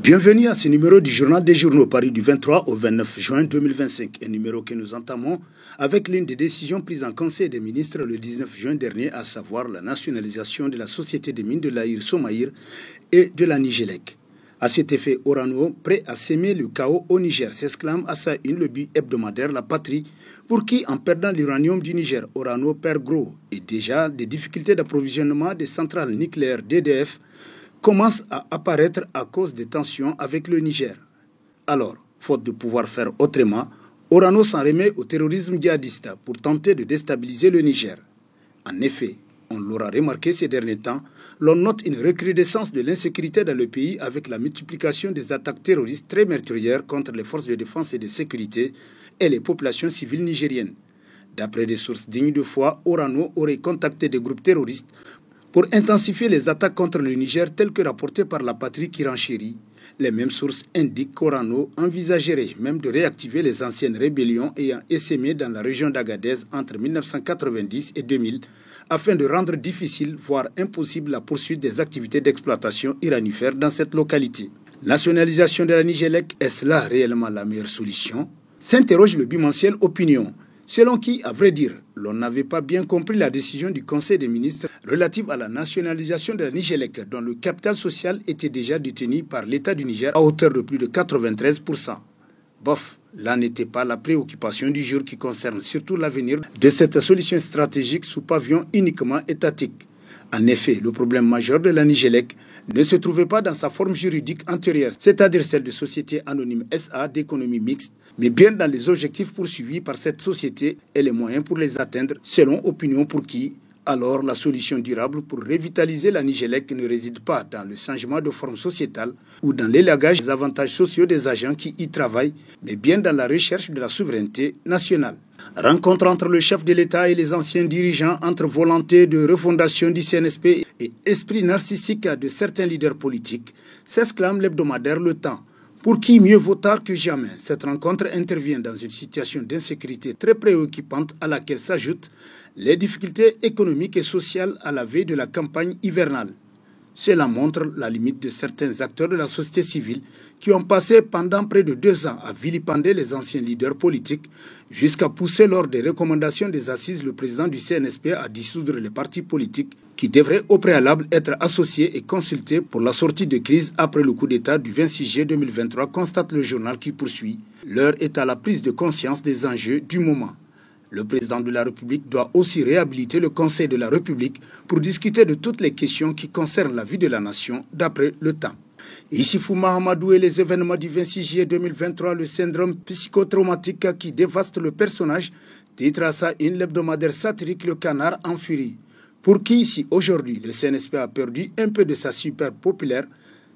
Bienvenue à ce numéro du Journal des Journaux paru du 23 au 29 juin 2025, un numéro que nous entamons avec l'une des décisions prises en Conseil des ministres le 19 juin dernier, à savoir la nationalisation de la Société des mines de l'Aïr Somaïr et de la Nigélec. À cet effet, Orano, prêt à s'aimer le chaos au Niger, s'exclame à sa une le but hebdomadaire La Patrie, pour qui, en perdant l'uranium du Niger, Orano perd gros et déjà des difficultés d'approvisionnement des centrales nucléaires d'EDF commence à apparaître à cause des tensions avec le Niger. Alors, faute de pouvoir faire autrement, Orano s'en remet au terrorisme djihadiste pour tenter de déstabiliser le Niger. En effet, on l'aura remarqué ces derniers temps, l'on note une recrudescence de l'insécurité dans le pays avec la multiplication des attaques terroristes très meurtrières contre les forces de défense et de sécurité et les populations civiles nigériennes. D'après des sources dignes de foi, Orano aurait contacté des groupes terroristes pour intensifier les attaques contre le Niger telles que rapportées par La Patrie qui renchérit. Les mêmes sources indiquent qu'Orano envisagerait même de réactiver les anciennes rébellions ayant essaimé dans la région d'Agadez entre 1990 et 2000 afin de rendre difficile, voire impossible, la poursuite des activités d'exploitation iranifère dans cette localité. Nationalisation de la Nigélec, est-ce là réellement la meilleure solution? S'interroge le bimensuel Opinion, selon qui, à vrai dire, l'on n'avait pas bien compris la décision du Conseil des ministres relative à la nationalisation de la Nigélec, dont le capital social était déjà détenu par l'État du Niger à hauteur de plus de 93%. Bof, là n'était pas la préoccupation du jour qui concerne surtout l'avenir de cette solution stratégique sous pavillon uniquement étatique. En effet, le problème majeur de la Nigélec ne se trouvait pas dans sa forme juridique antérieure, c'est-à-dire celle de société anonyme SA d'économie mixte, mais bien dans les objectifs poursuivis par cette société et les moyens pour les atteindre, selon Opinion pour qui, alors la solution durable pour revitaliser la Nigélec ne réside pas dans le changement de forme sociétale ou dans l'élagage des avantages sociaux des agents qui y travaillent, mais bien dans la recherche de la souveraineté nationale. Rencontre entre le chef de l'État et les anciens dirigeants, entre volonté de refondation du CNSP et esprit narcissique de certains leaders politiques, s'exclame l'hebdomadaire Le Temps. Pour qui mieux vaut tard que jamais, cette rencontre intervient dans une situation d'insécurité très préoccupante à laquelle s'ajoutent les difficultés économiques et sociales à la veille de la campagne hivernale. Cela montre la limite de certains acteurs de la société civile qui ont passé pendant près de 2 ans à vilipender les anciens leaders politiques jusqu'à pousser lors des recommandations des assises le président du CNSP à dissoudre les partis politiques qui devraient au préalable être associés et consultés pour la sortie de crise après le coup d'État du 26 juillet 2023, constate le journal qui poursuit. L'heure est à la prise de conscience des enjeux du moment. Le président de la République doit aussi réhabiliter le Conseil de la République pour discuter de toutes les questions qui concernent la vie de la nation, d'après Le Temps. Issifou Mahamadou et les événements du 26 juillet 2023, le syndrome psychotraumatique qui dévaste le personnage, titre à sa une l'hebdomadaire satirique Le Canard en furie. Pour qui, si aujourd'hui le CNSP a perdu un peu de sa super populaire,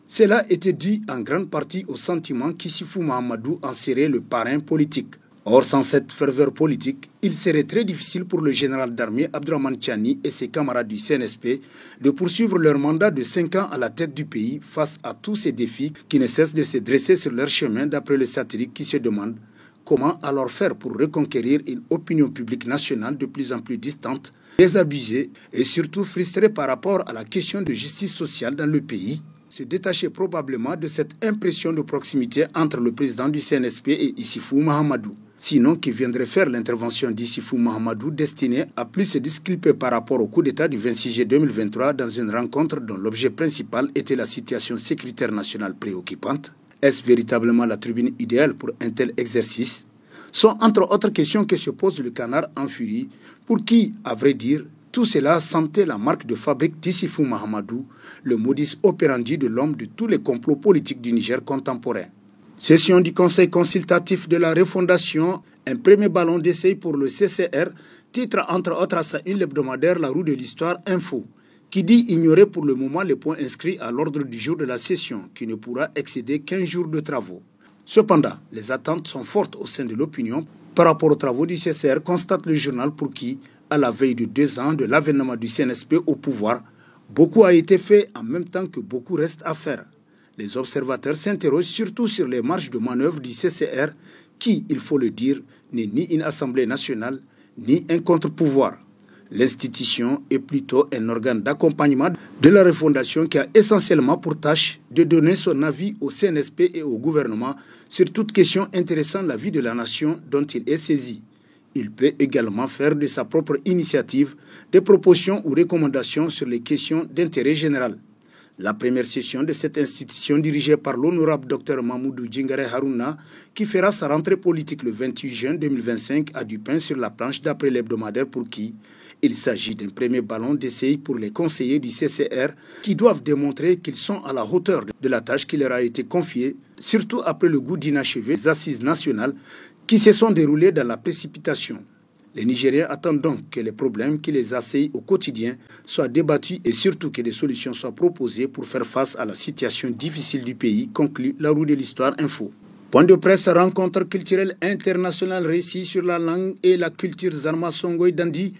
cela était dû en grande partie au sentiment qu'Issifou Mahamadou en serait le parrain politique. Or, sans cette ferveur politique, il serait très difficile pour le général d'armée Abdourahmane Tiani et ses camarades du CNSP de poursuivre leur mandat de 5 ans à la tête du pays face à tous ces défis qui ne cessent de se dresser sur leur chemin, d'après le satirique qui se demande comment alors faire pour reconquérir une opinion publique nationale de plus en plus distante, désabusée et surtout frustrée par rapport à la question de justice sociale dans le pays, se détacher probablement de cette impression de proximité entre le président du CNSP et Issifou Mahamadou. Sinon, qui viendrait faire l'intervention d'Issifou Mahamadou destinée à plus se disculper par rapport au coup d'État du 26 juillet 2023 dans une rencontre dont l'objet principal était la situation sécuritaire nationale préoccupante? Est-ce véritablement la tribune idéale pour un tel exercice? Sont entre autres questions que se pose le Canard en furie, pour qui, à vrai dire, tout cela sentait la marque de fabrique d'Issifou Mahamadou, le modus operandi de l'homme de tous les complots politiques du Niger contemporain. Session du Conseil consultatif de la refondation, un premier ballon d'essai pour le CCR, titre entre autres à sa une l'hebdomadaire La Roue de l'Histoire Info, qui dit ignorer pour le moment les points inscrits à l'ordre du jour de la session, qui ne pourra excéder qu'15 jours de travaux. Cependant, les attentes sont fortes au sein de l'opinion par rapport aux travaux du CCR, constate le journal pour qui, à la veille de 2 ans de l'avènement du CNSP au pouvoir, beaucoup a été fait en même temps que beaucoup reste à faire. Les observateurs s'interrogent surtout sur les marges de manœuvre du CCR qui, il faut le dire, n'est ni une assemblée nationale, ni un contre-pouvoir. L'institution est plutôt un organe d'accompagnement de la refondation qui a essentiellement pour tâche de donner son avis au CNSP et au gouvernement sur toute question intéressant la vie de la nation dont il est saisi. Il peut également faire de sa propre initiative des propositions ou recommandations sur les questions d'intérêt général. La première session de cette institution dirigée par l'honorable Dr Mamoudou Djingare Harouna, qui fera sa rentrée politique le 28 juin 2025, a du pain sur la planche d'après l'hebdomadaire pour qui il s'agit d'un premier ballon d'essai pour les conseillers du CCR qui doivent démontrer qu'ils sont à la hauteur de la tâche qui leur a été confiée, surtout après le goût d'inachevé des assises nationales qui se sont déroulées dans la précipitation. Les Nigériens attendent donc que les problèmes qui les assaillent au quotidien soient débattus et surtout que des solutions soient proposées pour faire face à la situation difficile du pays, conclut La Roue de l'Histoire Info. Point de presse, rencontre culturelle internationale récit sur la langue et la culture Zarma Songoï Dandi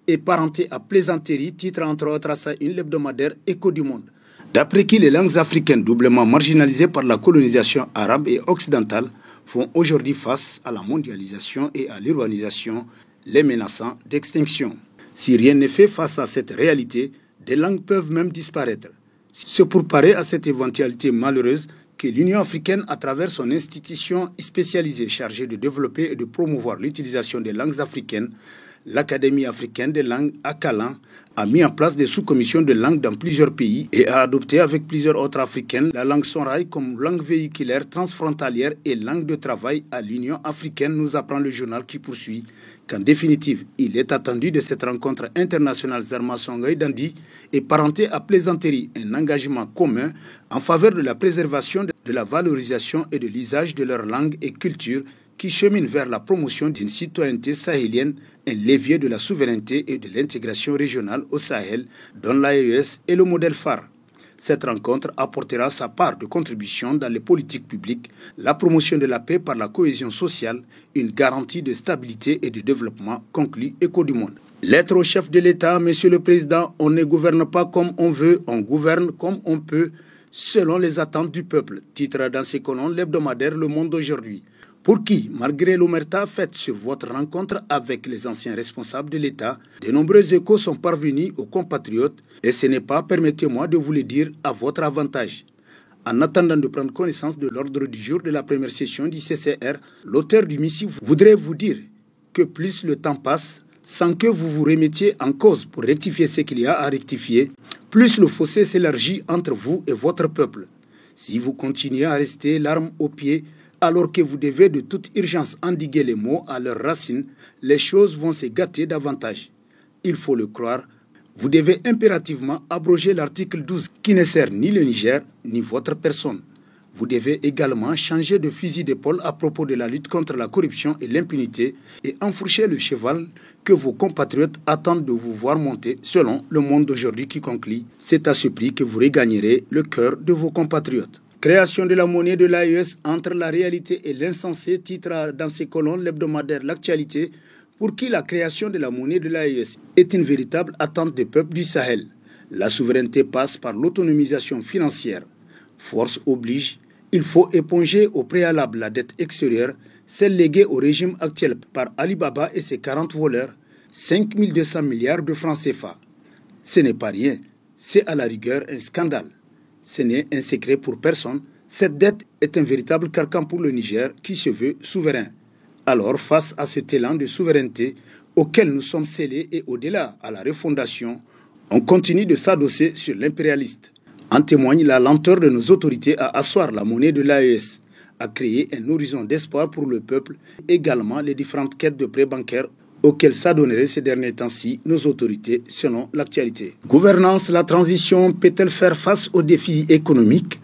et parenté à plaisanterie, titre entre autres à ça une hebdomadaire Écho du Monde. D'après qui les langues africaines doublement marginalisées par la colonisation arabe et occidentale font aujourd'hui face à la mondialisation et à l'urbanisation, les menaçant d'extinction. Si rien n'est fait face à cette réalité, des langues peuvent même disparaître. C'est pour parer à cette éventualité malheureuse que l'Union africaine, à travers son institution spécialisée chargée de développer et de promouvoir l'utilisation des langues africaines, l'Académie africaine des langues ACALAN, a mis en place des sous-commissions de langues dans plusieurs pays et a adopté avec plusieurs autres africaines la langue sonraï comme langue véhiculaire transfrontalière et langue de travail à l'Union africaine, nous apprend le journal qui poursuit qu'en définitive, il est attendu de cette rencontre internationale Zarma Songoï Dandi et parenté à plaisanterie un engagement commun en faveur de la préservation, de la valorisation et de l'usage de leur langue et culture qui chemine vers la promotion d'une citoyenneté sahélienne, un levier de la souveraineté et de l'intégration régionale au Sahel, dont l'AES est le modèle phare. Cette rencontre apportera sa part de contribution dans les politiques publiques, la promotion de la paix par la cohésion sociale, une garantie de stabilité et de développement, conclut Écho du Monde. Lettre au chef de l'État, Monsieur le Président, on ne gouverne pas comme on veut, on gouverne comme on peut, selon les attentes du peuple. Titre dans ses colonnes l'hebdomadaire Le Monde aujourd'hui. Pour qui, malgré l'omerta faite sur votre rencontre avec les anciens responsables de l'État, de nombreux échos sont parvenus aux compatriotes et ce n'est pas, permettez-moi de vous le dire, à votre avantage. En attendant de prendre connaissance de l'ordre du jour de la première session du CCR, l'auteur du missive voudrait vous dire que plus le temps passe, sans que vous vous remettiez en cause pour rectifier ce qu'il y a à rectifier, plus le fossé s'élargit entre vous et votre peuple. Si vous continuez à rester l'arme au pied, alors que vous devez de toute urgence endiguer les maux à leurs racines, les choses vont se gâter davantage. Il faut le croire, vous devez impérativement abroger l'article 12 qui ne sert ni le Niger ni votre personne. Vous devez également changer de fusil d'épaule à propos de la lutte contre la corruption et l'impunité et enfourcher le cheval que vos compatriotes attendent de vous voir monter selon Le Monde d'aujourd'hui qui conclut. C'est à ce prix que vous regagnerez le cœur de vos compatriotes. Création de la monnaie de l'AES entre la réalité et l'insensé, titre dans ses colonnes l'hebdomadaire L'actualité, pour qui la création de la monnaie de l'AES est une véritable attente des peuples du Sahel. La souveraineté passe par l'autonomisation financière. Force oblige, il faut éponger au préalable la dette extérieure, celle léguée au régime actuel par Alibaba et ses 40 voleurs, 5 200 milliards de francs CFA. Ce n'est pas rien, c'est à la rigueur un scandale. Ce n'est un secret pour personne, cette dette est un véritable carcan pour le Niger qui se veut souverain. Alors, face à cet élan de souveraineté auquel nous sommes scellés et au-delà à la refondation, on continue de s'adosser sur l'impérialiste. En témoigne la lenteur de nos autorités à asseoir la monnaie de l'AES, à créer un horizon d'espoir pour le peuple, également les différentes quêtes de prêts bancaires auxquelles s'adonneraient ces derniers temps-ci nos autorités selon l'actualité. Gouvernance, la transition peut-elle faire face aux défis économiques?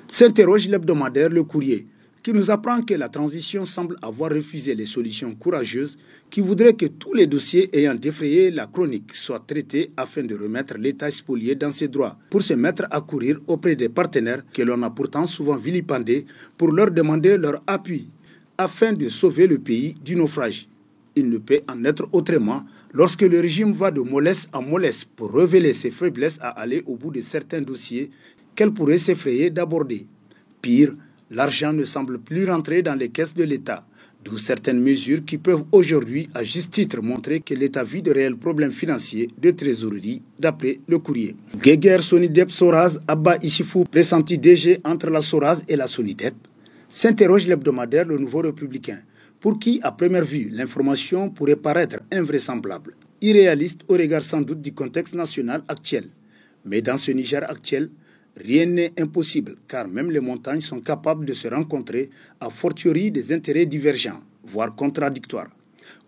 S'interroge l'hebdomadaire Le Courrier, qui nous apprend que la transition semble avoir refusé les solutions courageuses qui voudraient que tous les dossiers ayant défrayé la chronique soient traités afin de remettre l'État spolié dans ses droits, pour se mettre à courir auprès des partenaires que l'on a pourtant souvent vilipendés pour leur demander leur appui, afin de sauver le pays du naufrage. Il ne peut en être autrement lorsque le régime va de mollesse en mollesse pour révéler ses faiblesses à aller au bout de certains dossiers qu'elle pourrait s'effrayer d'aborder. Pire, l'argent ne semble plus rentrer dans les caisses de l'État, D'où certaines mesures qui peuvent aujourd'hui à juste titre montrer que l'État vit de réels problèmes financiers de trésorerie, d'après le courrier. Guéguerre Sonidep Soraz, Abba Issifou, pressenti DG entre la Soraz et la Sonidep, s'interroge l'hebdomadaire Le Nouveau Républicain, pour qui, à première vue, l'information pourrait paraître invraisemblable, irréaliste au regard sans doute du contexte national actuel. Mais dans ce Niger actuel, rien n'est impossible, car même les montagnes sont capables de se rencontrer, à fortiori des intérêts divergents, voire contradictoires.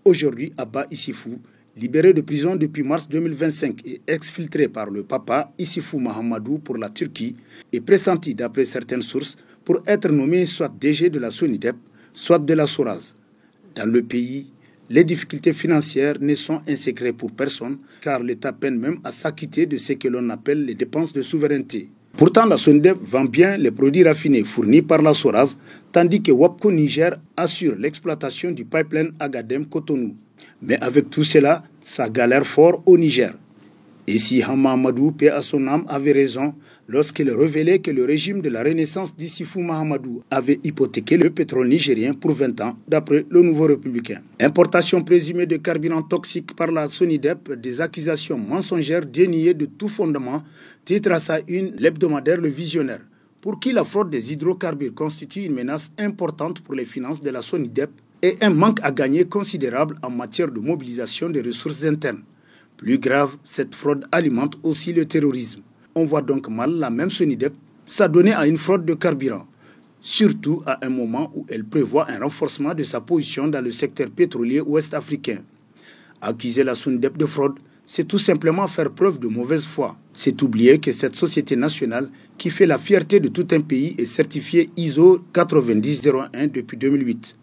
Aujourd'hui, Abba Issifou, libéré de prison depuis mars 2025 et exfiltré par le papa Issifou Mahamadou pour la Turquie, est pressenti, d'après certaines sources, pour être nommé soit DG de la Sonidep, soit de la Soraz. Dans le pays, les difficultés financières ne sont un secret pour personne, car l'État peine même à s'acquitter de ce que l'on appelle les dépenses de souveraineté. Pourtant, la Sonidep vend bien les produits raffinés fournis par la Soraz, tandis que WAPCO Niger assure l'exploitation du pipeline Agadem-Cotonou. Mais avec tout cela, ça galère fort au Niger. Et si Hama Amadou, paix à son âme, avait raison lorsqu'il révélait que le régime de la Renaissance d'Issifou Mahamadou avait hypothéqué le pétrole nigérien pour 20 ans, d'après le Nouveau Républicain. Importation présumée de carburants toxiques par la Sonidep, des accusations mensongères déniées de tout fondement, titre à sa une l'hebdomadaire Le Visionnaire, pour qui la fraude des hydrocarbures constitue une menace importante pour les finances de la Sonidep et un manque à gagner considérable en matière de mobilisation des ressources internes. Plus grave, cette fraude alimente aussi le terrorisme. On voit donc mal la même Sonidep s'adonner à une fraude de carburant, surtout à un moment où elle prévoit un renforcement de sa position dans le secteur pétrolier ouest-africain. Accuser la Sonidep de fraude, c'est tout simplement faire preuve de mauvaise foi. C'est oublier que cette société nationale, qui fait la fierté de tout un pays, est certifiée ISO 9001 depuis 2008.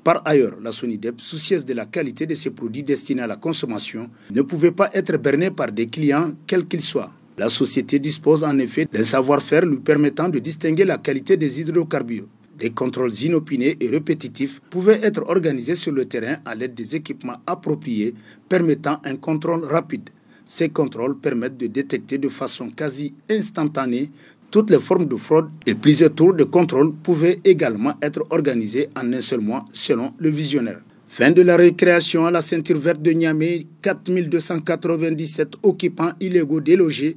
Par ailleurs, la Sonidep, soucieuse de la qualité de ses produits destinés à la consommation, ne pouvait pas être bernée par des clients quels qu'ils soient. La société dispose en effet d'un savoir-faire lui permettant de distinguer la qualité des hydrocarbures. Des contrôles inopinés et répétitifs pouvaient être organisés sur le terrain à l'aide des équipements appropriés permettant un contrôle rapide. Ces contrôles permettent de détecter de façon quasi instantanée toutes les formes de fraude et plusieurs tours de contrôle pouvaient également être organisés en un seul mois selon le visionnaire. Fin de la récréation à la ceinture verte de Niamey, 4297 occupants illégaux délogés.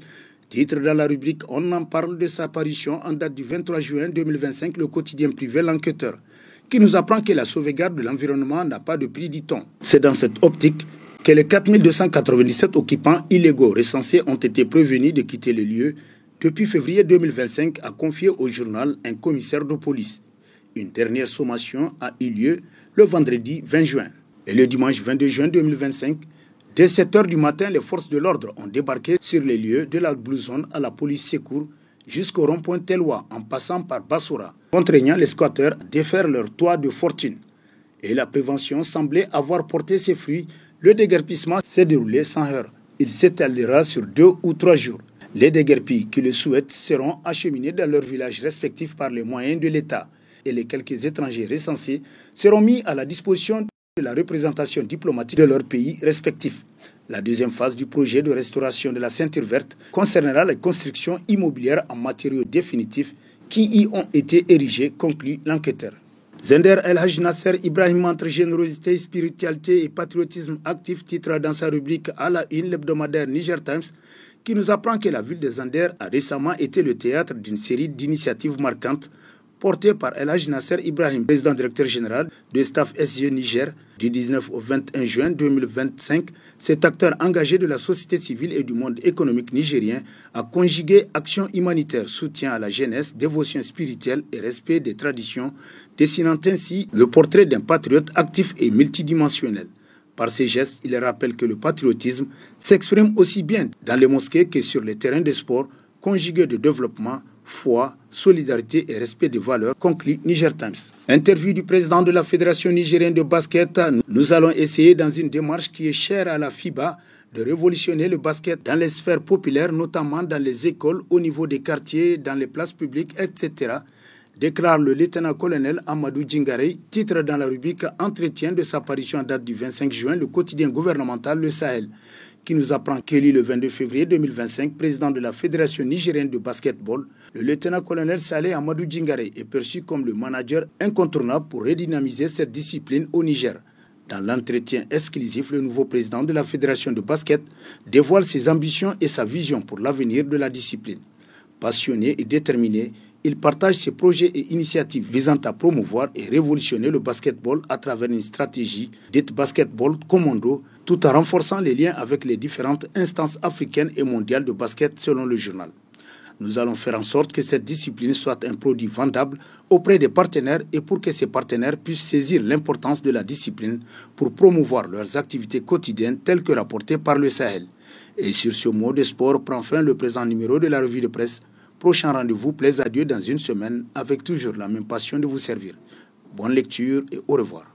Titre dans la rubrique On en parle de sa parution en date du 23 juin 2025, le quotidien privé L'Enquêteur, qui nous apprend que la sauvegarde de l'environnement n'a pas de prix, dit-on. C'est dans cette optique que les 4297 occupants illégaux recensés ont été prévenus de quitter les lieux depuis février 2025, a confié au journal un commissaire de police. Une dernière sommation a eu lieu le vendredi 20 juin. Et le dimanche 22 juin 2025, dès 7 h du matin, les forces de l'ordre ont débarqué sur les lieux de la Blue Zone à la police secours jusqu'au rond-point Telwa en passant par Bassoura, contraignant les squatteurs à défaire leur toit de fortune. Et la prévention semblait avoir porté ses fruits. Le déguerpissement s'est déroulé sans heurts. Il s'étalera sur 2 ou 3 jours. Les déguerpis qui le souhaitent seront acheminés dans leurs villages respectifs par les moyens de l'État et les quelques étrangers recensés seront mis à la disposition de la représentation diplomatique de leurs pays respectifs. La deuxième phase du projet de restauration de la ceinture verte concernera les constructions immobilières en matériaux définitifs qui y ont été érigés, conclut l'enquêteur. Zender El Haj Nasser Ibrahim entre générosité, spiritualité et patriotisme actif, titre dans sa rubrique à la une l'hebdomadaire Niger Times, qui nous apprend que la ville de Zender a récemment été le théâtre d'une série d'initiatives marquantes portées par El Haj Nasser Ibrahim, président directeur général de Staff SGE Niger, du 19 au 21 juin 2025. Cet acteur engagé de la société civile et du monde économique nigérien a conjugué action humanitaire, soutien à la jeunesse, dévotion spirituelle et respect des traditions, dessinant ainsi le portrait d'un patriote actif et multidimensionnel. Par ces gestes, il rappelle que le patriotisme s'exprime aussi bien dans les mosquées que sur les terrains de sport, conjugué de développement, foi, solidarité et respect des valeurs, conclut Niger Times. Interview du président de la Fédération nigérienne de basket. Nous allons essayer, dans une démarche qui est chère à la FIBA, de révolutionner le basket dans les sphères populaires, notamment dans les écoles, au niveau des quartiers, dans les places publiques, etc., déclare le lieutenant-colonel Amadou Djingarey, titre dans la rubrique Entretien de sa parution en date du 25 juin, le quotidien gouvernemental Le Sahel, qui nous apprend qu'élu le 22 février 2025, président de la Fédération nigérienne de basketball, le lieutenant-colonel Saleh Amadou Djingare est perçu comme le manager incontournable pour redynamiser cette discipline au Niger. Dans l'entretien exclusif, le nouveau président de la Fédération de basket dévoile ses ambitions et sa vision pour l'avenir de la discipline. Passionné et déterminé, il partage ses projets et initiatives visant à promouvoir et révolutionner le basketball à travers une stratégie dite basketball commando, tout en renforçant les liens avec les différentes instances africaines et mondiales de basket selon le journal. Nous allons faire en sorte que cette discipline soit un produit vendable auprès des partenaires et pour que ces partenaires puissent saisir l'importance de la discipline pour promouvoir leurs activités quotidiennes telles que rapportées par le Sahel. Et sur ce mot de sport prend fin le présent numéro de la revue de presse. Prochain rendez-vous, plaise à Dieu dans une semaine avec toujours la même passion de vous servir. Bonne lecture et au revoir.